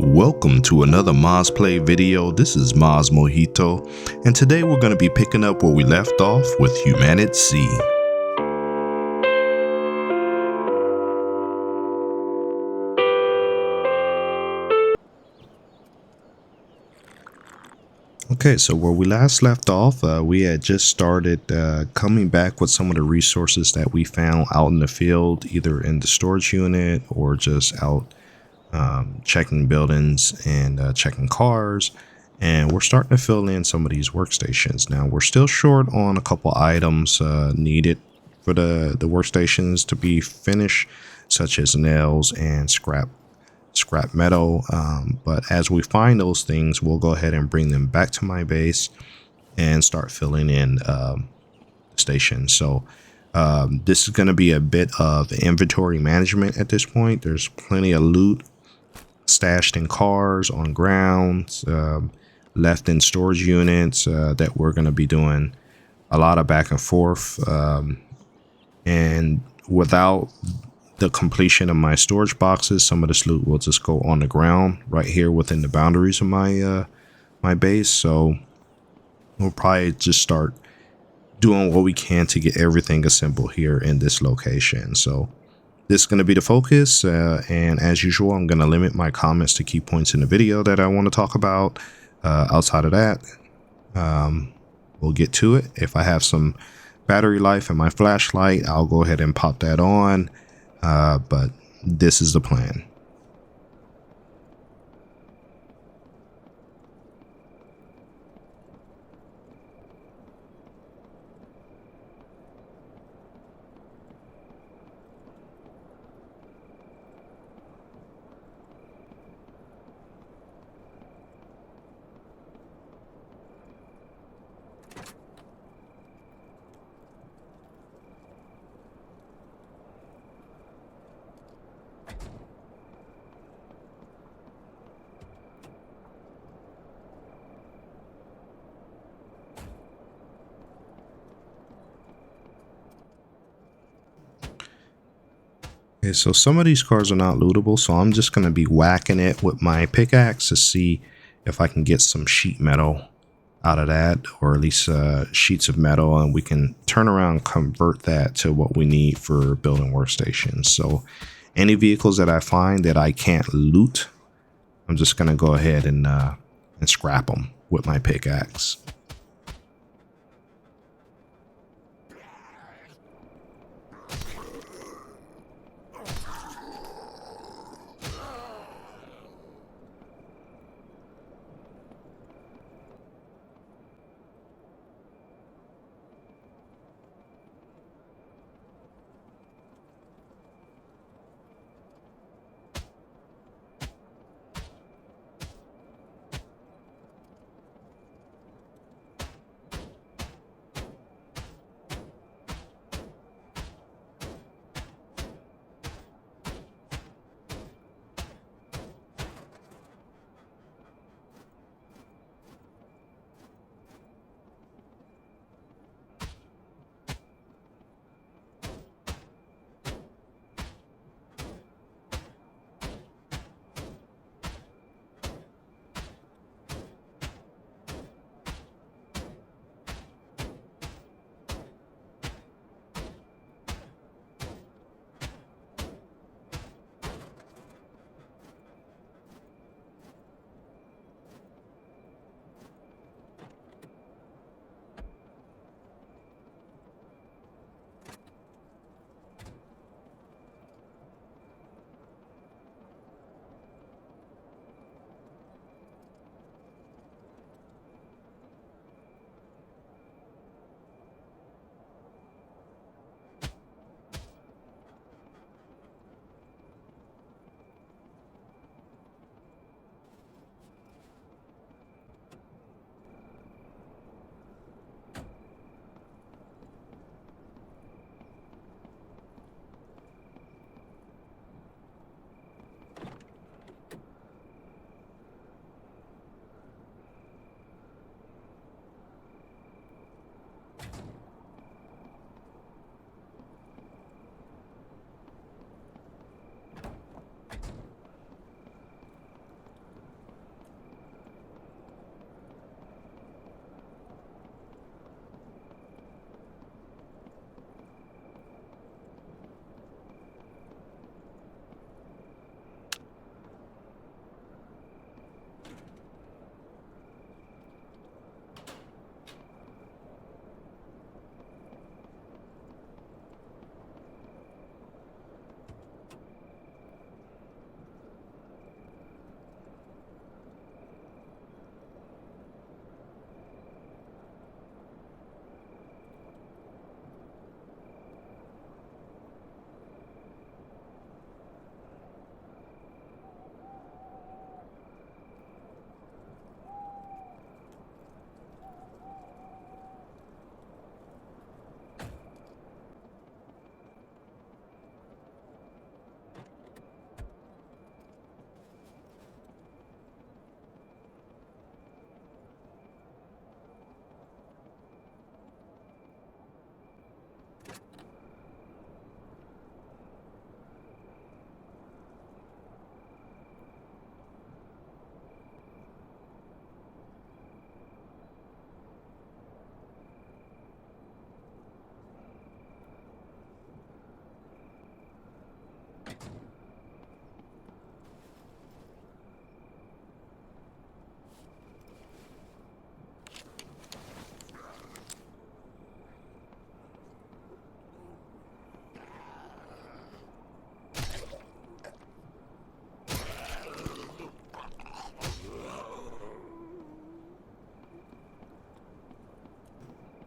Welcome to another Maz Play video. This is MazMojito, and today we're going to be picking up where we left off with HumanitZ. Okay, so where we last left off, we had just started coming back with some of the resources that we found out in the field, either in the storage unit or just out checking buildings and checking cars, and we're starting to fill in some of these workstations. Now we're still short on a couple items needed for the workstations to be finished, such as nails and scrap metal, but as we find those things, we'll go ahead and bring them back to my base and start filling in the station. So this is going to be a bit of inventory management at this point. There's plenty of loot stashed in cars, on grounds, left in storage units that we're going to be doing a lot of back and forth. And without the completion of my storage boxes, some of this loot will just go on the ground right here within the boundaries of my my base. So we'll probably just start doing what we can to get everything assembled here in this location. So this is going to be the focus, and as usual, I'm going to limit my comments to key points in the video that I want to talk about. Outside of that, we'll get to it. If I have some battery life in my flashlight, I'll go ahead and pop that on, but this is the plan. Okay, so some of these cars are not lootable, so I'm just going to be whacking it with my pickaxe to see if I can get some sheet metal out of that, or at least sheets of metal, and we can turn around and convert that to what we need for building workstations. So any vehicles that I find that I can't loot, I'm just going to go ahead and scrap them with my pickaxe.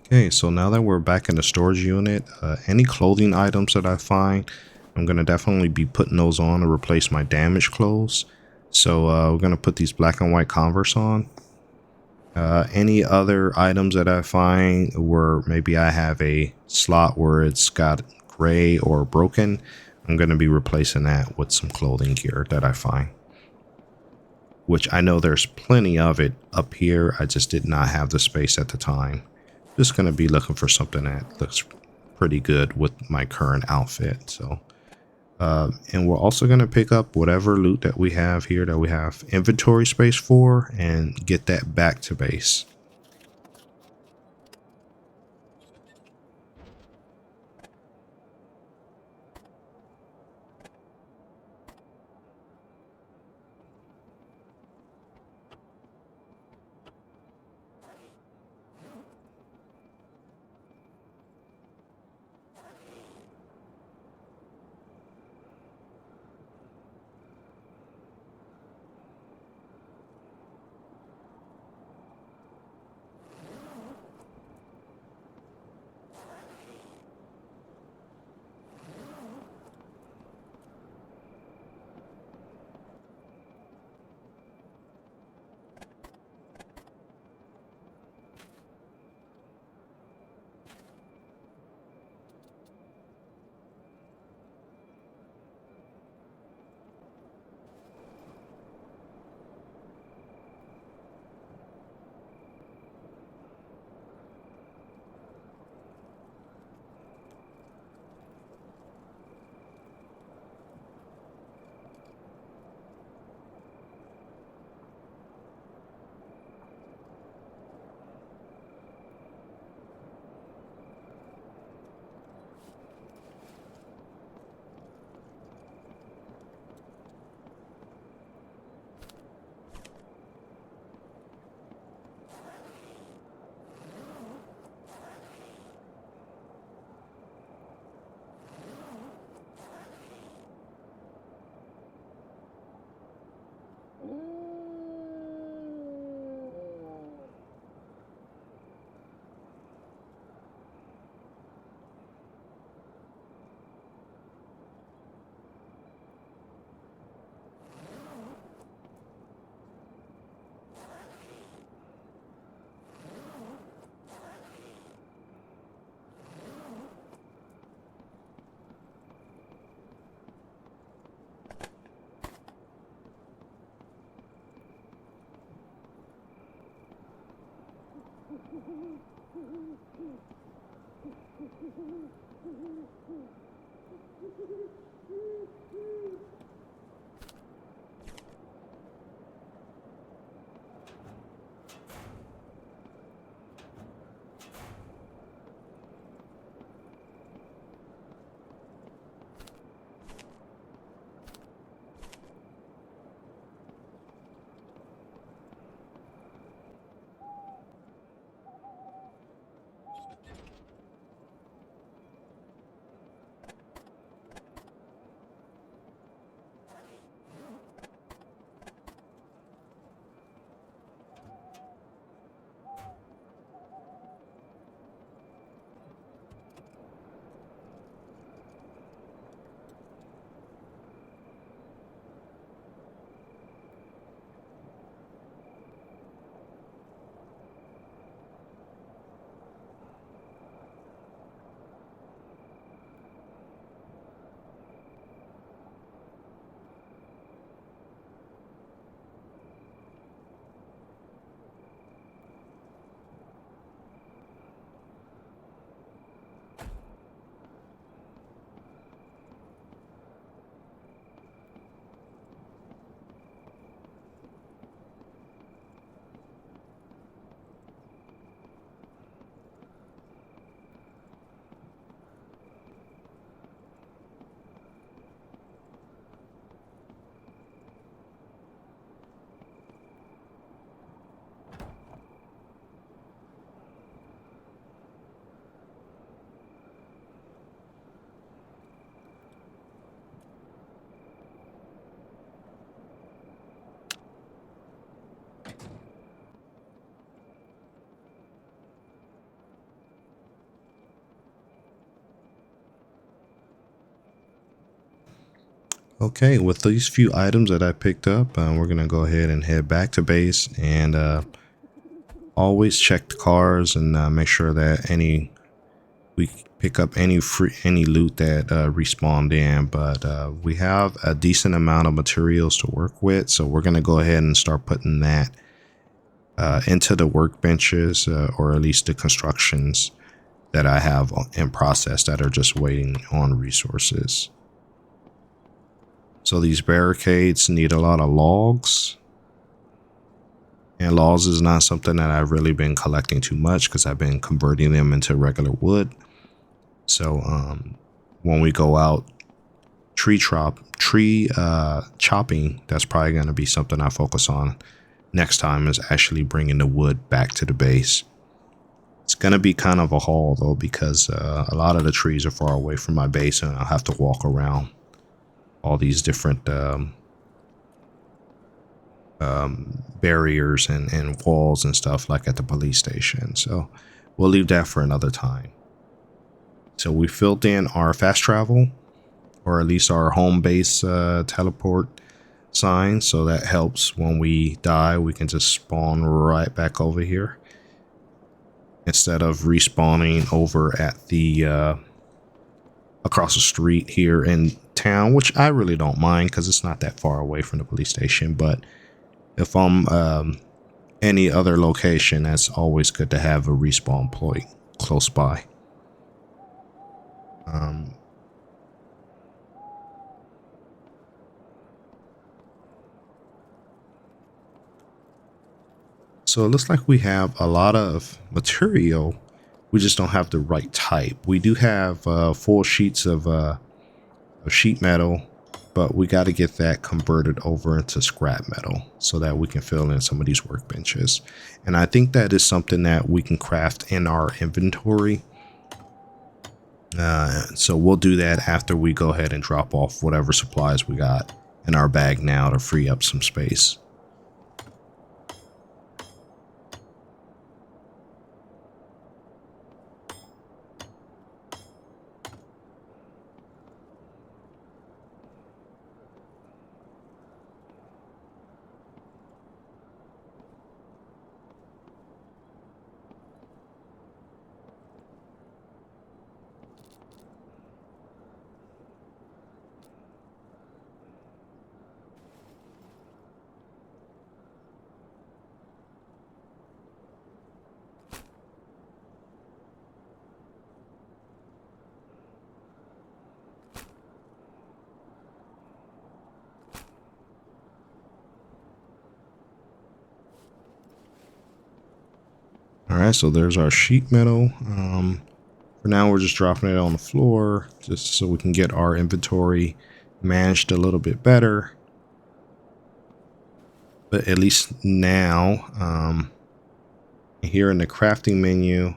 Okay, so now that we're back in the storage unit, any clothing items that I find, I'm going to definitely be putting those on to replace my damaged clothes. So we're going to put these black and white Converse on. Any other items that I find where maybe I have a slot where it's got gray or broken, I'm going to be replacing that with some clothing gear that I find. Which I know there's plenty of it up here. I just did not have the space at the time. Just going to be looking for something that looks pretty good with my current outfit. So, and we're also going to pick up whatever loot that we have here that we have inventory space for and get that back to base. Okay, with these few items that I picked up, we're gonna go ahead and head back to base and always check the cars and make sure that we pick up any loot that respawned in. But we have a decent amount of materials to work with, so we're gonna go ahead and start putting that into the workbenches, or at least the constructions that I have in process that are just waiting on resources. So these barricades need a lot of logs, and logs is not something that I've really been collecting too much because I've been converting them into regular wood. So when we go out tree chopping, that's probably going to be something I focus on next time, is actually bringing the wood back to the base. It's going to be kind of a haul though, because a lot of the trees are far away from my base and I'll have to walk around all these different barriers and walls and stuff like at the police station. So we'll leave that for another time. So we filled in our fast travel, or at least our home base teleport sign. So that helps when we die, we can just spawn right back over here instead of respawning over at the across the street here in town, which I really don't mind because it's not that far away from the police station. But if I'm any other location, that's always good to have a respawn point close by. So it looks like we have a lot of material. We just don't have the right type. We do have full sheets of sheet metal, but we got to get that converted over into scrap metal so that we can fill in some of these workbenches. And I think that is something that we can craft in our inventory. So we'll do that after we go ahead and drop off whatever supplies we got in our bag now to free up some space. All right, so there's our sheet metal. For now, we're just dropping it on the floor just so we can get our inventory managed a little bit better. But at least now, here in the crafting menu,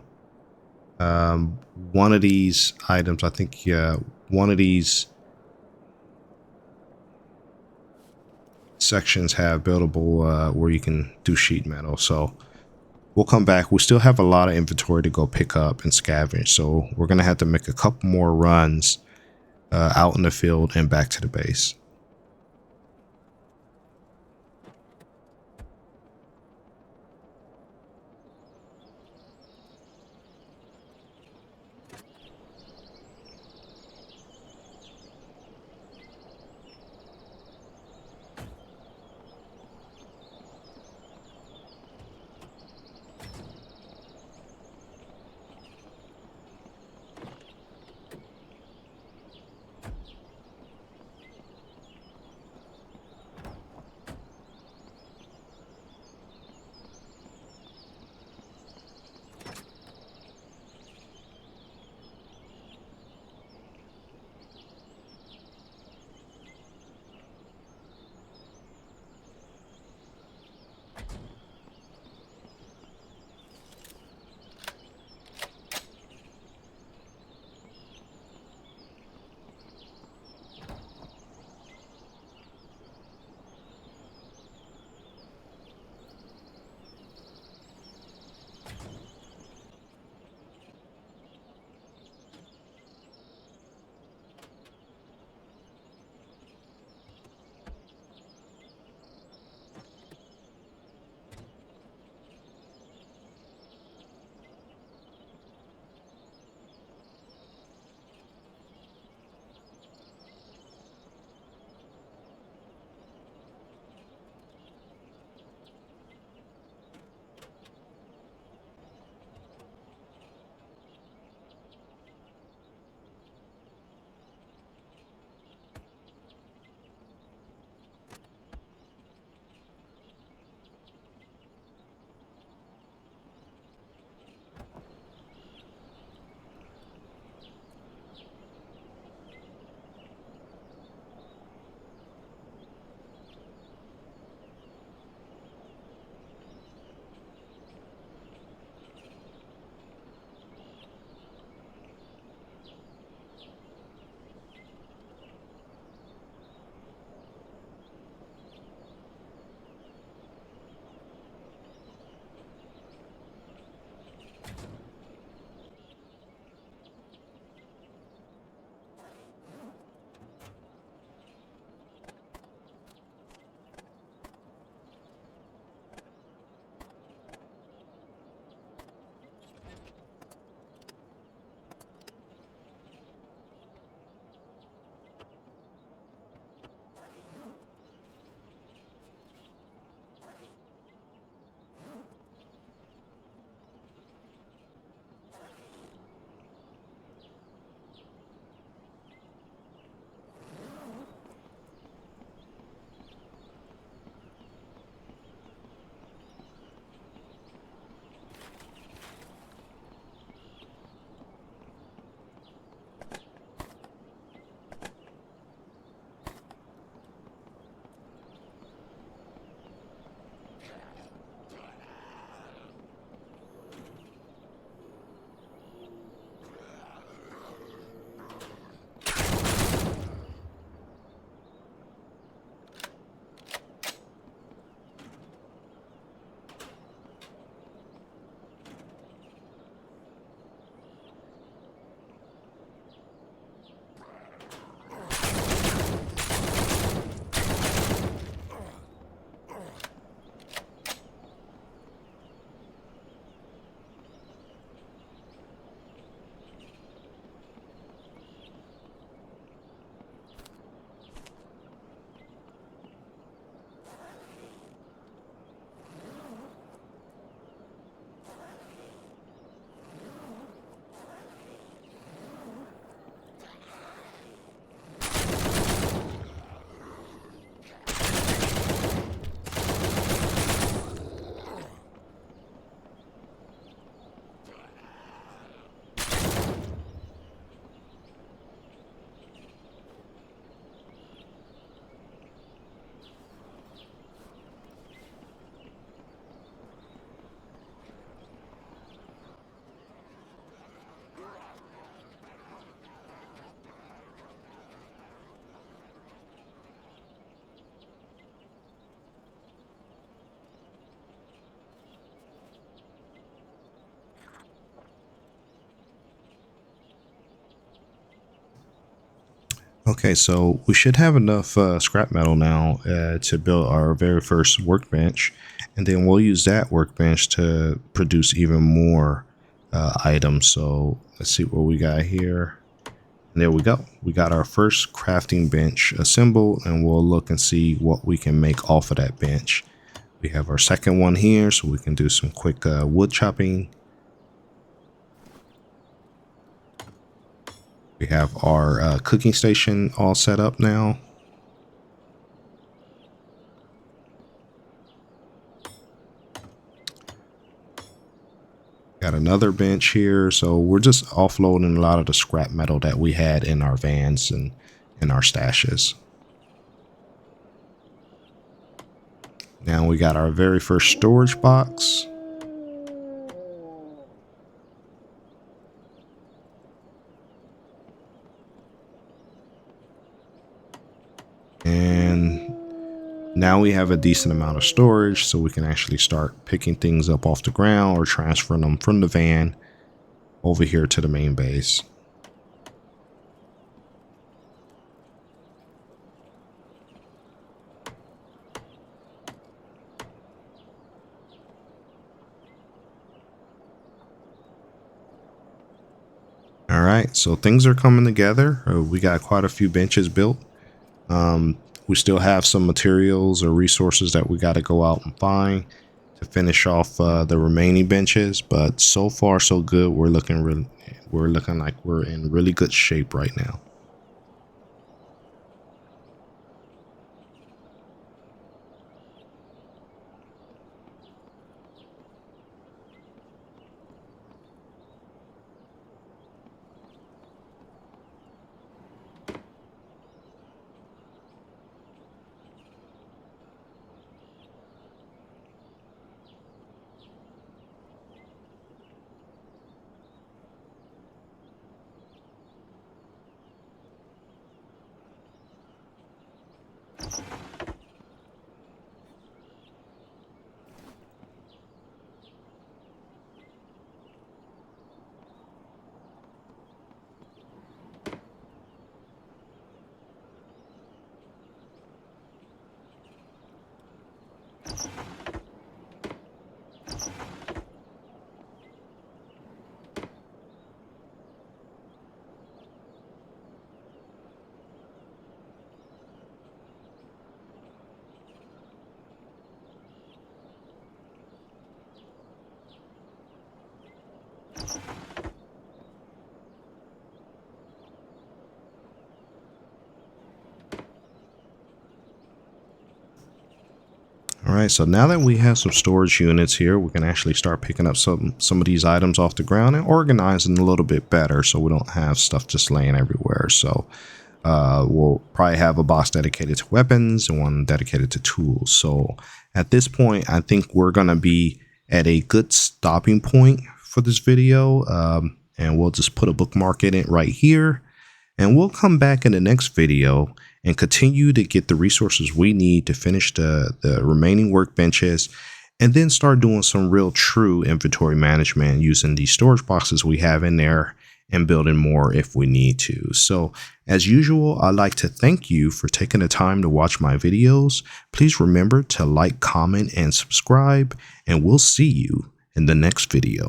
one of these items, I think, one of these sections have buildable where you can do sheet metal. So we'll come back. We still have a lot of inventory to go pick up and scavenge. So we're going to have to make a couple more runs out in the field and back to the base. Okay, so we should have enough scrap metal now to build our very first workbench, and then we'll use that workbench to produce even more items. So let's see what we got here. And there we go. We got our first crafting bench assembled, and we'll look and see what we can make off of that bench. We have our second one here, so we can do some quick wood chopping. We have our cooking station all set up now. Got another bench here, so we're just offloading a lot of the scrap metal that we had in our vans and in our stashes. Now we got our very first storage box. And now we have a decent amount of storage, so we can actually start picking things up off the ground or transferring them from the van over here to the main base. All right, so things are coming together. We got quite a few benches built. We still have some materials or resources that we got to go out and find to finish off the remaining benches, but so far so good. We're looking like we're in really good shape right now. All right, so now that we have some storage units here, we can actually start picking up some of these items off the ground and organizing a little bit better so we don't have stuff just laying everywhere. So we'll probably have a box dedicated to weapons and one dedicated to tools. So at this point, I think we're going to be at a good stopping point for this video, and we'll just put a bookmark in it right here. And we'll come back in the next video and continue to get the resources we need to finish the remaining workbenches, and then start doing some real true inventory management using these storage boxes we have in there and building more if we need to. So as usual, I'd like to thank you for taking the time to watch my videos. Please remember to like, comment, and subscribe, and we'll see you in the next video.